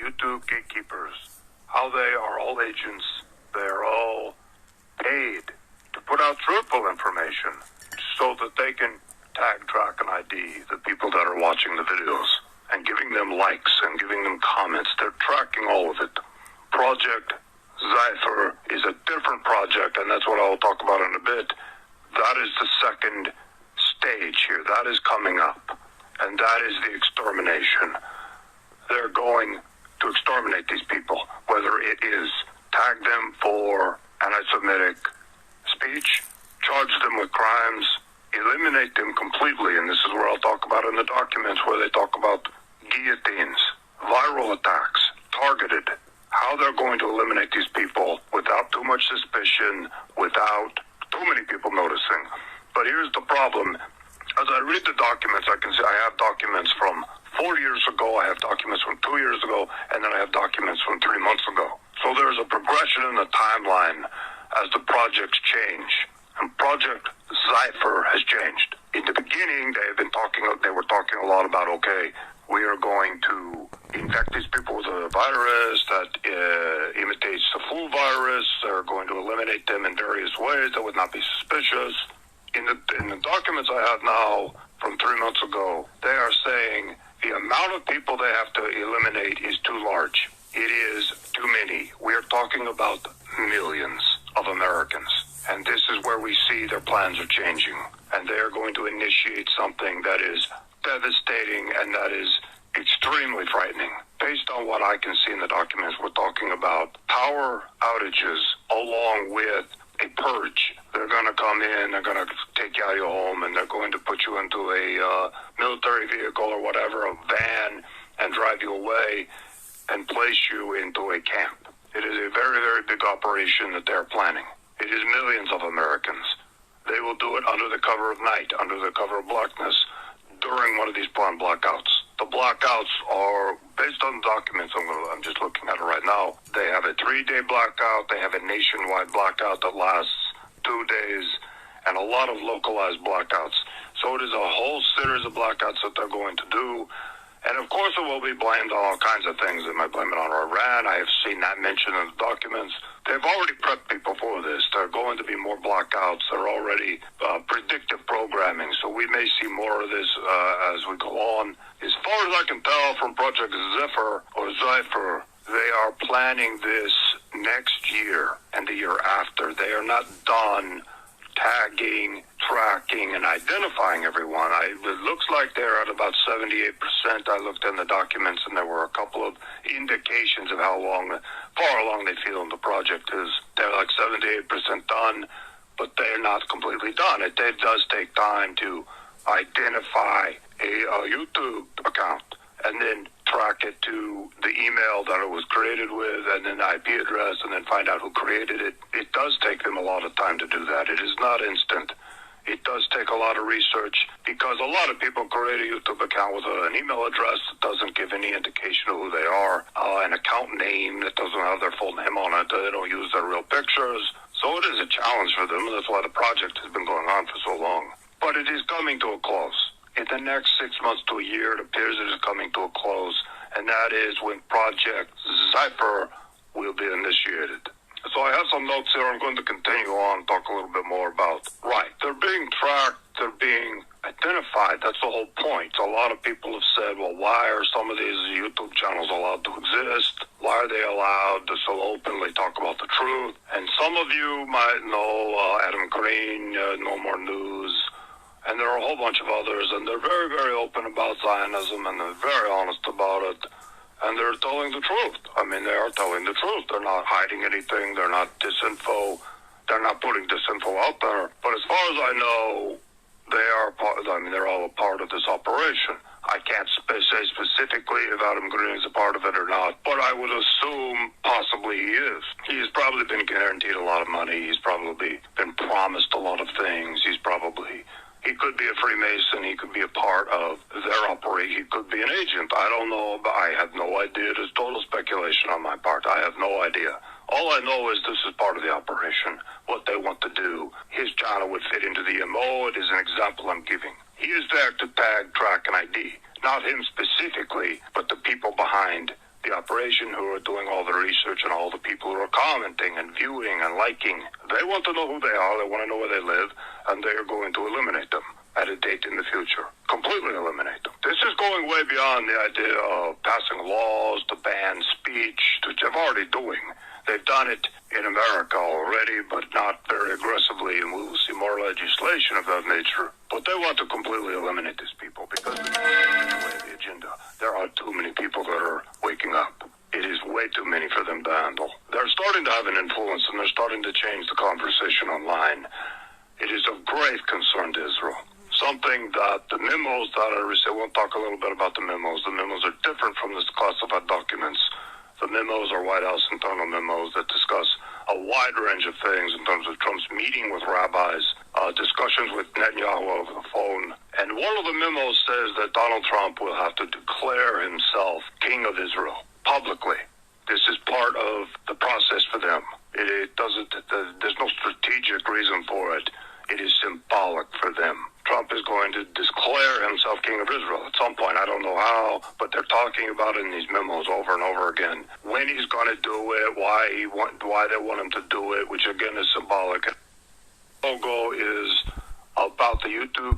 YouTube gatekeepers, how they are all agents. They're all paid to put out truthful information so that they can tag, track, and ID the people that are watching the videos and giving them likes and giving them comments. They're tracking all of it. Project Zyphr is a different project, and that's what I'll talk about in a bit. That is the second stage here. That is coming up, and that is the extermination. They're going to exterminate these people, whether it is tag them for anti-Semitic speech, charge them with crimes, eliminate them completely, and this is where I'll talk about in the documents where they talk about guillotines, viral attacks, targeted, how they're going to eliminate these people without too much suspicion, without too many people noticing. But here's the problem. As I read the documents, I can see I have documents from 4 years ago, I have documents from 2 years ago, and then I have documents from 3 months ago. So there's a progression in the timeline as the projects change. And Project Zyphr has changed. In the beginning, they were talking a lot about, okay, we are going to infect these people with a virus that imitates the flu virus. They're going to eliminate them in various ways that would not be suspicious. In the documents I have now from 3 months ago, they are saying the amount of people they have to eliminate is too large. It is too many. We are talking about millions of Americans. And this is where we see their plans are changing. And they are going to initiate something that is devastating and that is extremely frightening. Based on what I can see in the documents, we're talking about power outages along with a purge. They're going to come in, they're going to take you out of your home, and they're going to put you into a military vehicle or whatever, a van, and drive you away and place you into a camp. It is a very, very big operation that they're planning. It is millions of Americans. They will do it under the cover of night, under the cover of blackness, during one of these planned blackouts. The blackouts are based on documents. I'm just looking at it right now. They have a 3-day blackout. They have a nationwide blackout that lasts 2 days, and a lot of localized blackouts. So it is a whole series of blackouts that they're going to do. And of course it will be blamed on all kinds of things. They might blame it on Iran. I have seen that mentioned in the documents. They've already prepped people for this. There are going to be more blackouts. They're already predictive programming. So we may see more of this as we go on. As far as I can tell from Project Zyphr, they are planning this next year and the year after. They are not done tagging, tracking, and identifying everyone. It looks like they're at about 78%. I looked in the documents, and there were a couple of indications of how far along they feel in the project is. They're like 78% done, but they're not completely done. It does take time to identify a YouTube account and then track it to the email that it was created with and then the IP address and then find out who created it. It does take them a lot of time to do that. It is not instant. It does take a lot of research because a lot of people create a YouTube account with an email address that doesn't give any indication of who they are, an account name that doesn't have their full name on it. They don't use their real pictures. So it is a challenge for them, and that's why the project has been going on for so long. But it is coming to a close. In the next 6 months to a year, it appears it is coming to a close, and that is when Project Zyphr will be initiated. So I have some notes here. I'm going to continue on, talk a little bit more about. Right, they're being tracked, they're being identified. That's the whole point. A lot of people have said, well, why are some of these YouTube channels allowed to exist? Why are they allowed to so openly talk about the truth? And some of you might know Adam Green, No More News, and there are a whole bunch of others, and they're very, very open about Zionism, and they're very honest about it, and they're telling the truth. I mean, they are telling the truth. They're not hiding anything. They're not disinfo. They're not putting disinfo out there. But as far as I know, they're all a part of this operation. I can't say specifically if Adam Green is a part of it or not, but I would assume possibly he is. He has probably been guaranteed a lot of money. He's probably been promised a lot of things. He could be a Freemason. He could be a part of their operation. He could be an agent. I don't know. I have no idea. It is total speculation on my part. I have no idea. All I know is this is part of the operation, what they want to do. His channel would fit into the MO. It is an example I'm giving. He is there to tag, track, and ID. Not him specifically, but the people behind the operation who are doing all the research and all the people who are commenting and viewing and liking. They want to know who they are, they want to know where they live, and they are going to eliminate them at a date in the future. Completely eliminate them. This is going way beyond the idea of passing laws to ban speech, which they're already doing. They've done it in America already, but not very aggressively, and we will see more legislation of that nature. But they want to completely eliminate these people because it's the agenda. There are too many people that are waking up. It is way too many for them to handle. They're starting to have an influence, and they're starting to change the conversation online. It is of great concern to Israel. Something that the memos that I received, we'll talk a little bit about the memos. The memos are different from the classified documents. The memos are White House internal memos that discuss a wide range of things in terms of Trump's meeting with rabbis, discussions with Netanyahu over the phone. And one of the memos says that Donald Trump will have to declare himself king of Israel publicly. This is part of the process for them. It doesn't, there's no strategic reason for it. It is symbolic for them. Trump is going to declare himself king of Israel at some point. I don't know how, but they're talking about it in these memos over and over again. When he's going to do it, why they want him to do it, which again is symbolic. Pogo is about the YouTube